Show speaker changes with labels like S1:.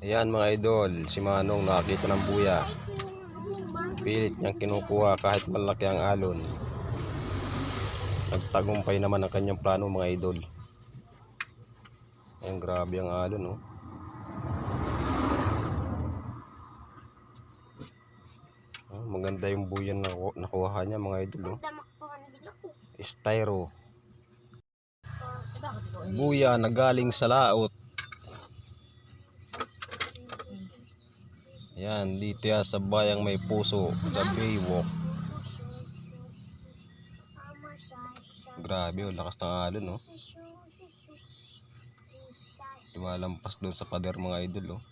S1: Ayan mga idol, si Manong nakakita ng buya. Pilit niyang kinukuha kahit malaki ang alon. Nagtagumpay naman ang kanyang plano mga idol. Ayan, grabe ang alon, oh. Maganda yung buyan na nakuha niya mga idol, oh. Styro. Buya na galing sa laot. Yan, dito yan sa bayang may puso, sa Baywalk. Grabe, oh, lakas ng alon, oh. Lumalampas doon sa pader mga idol, oh.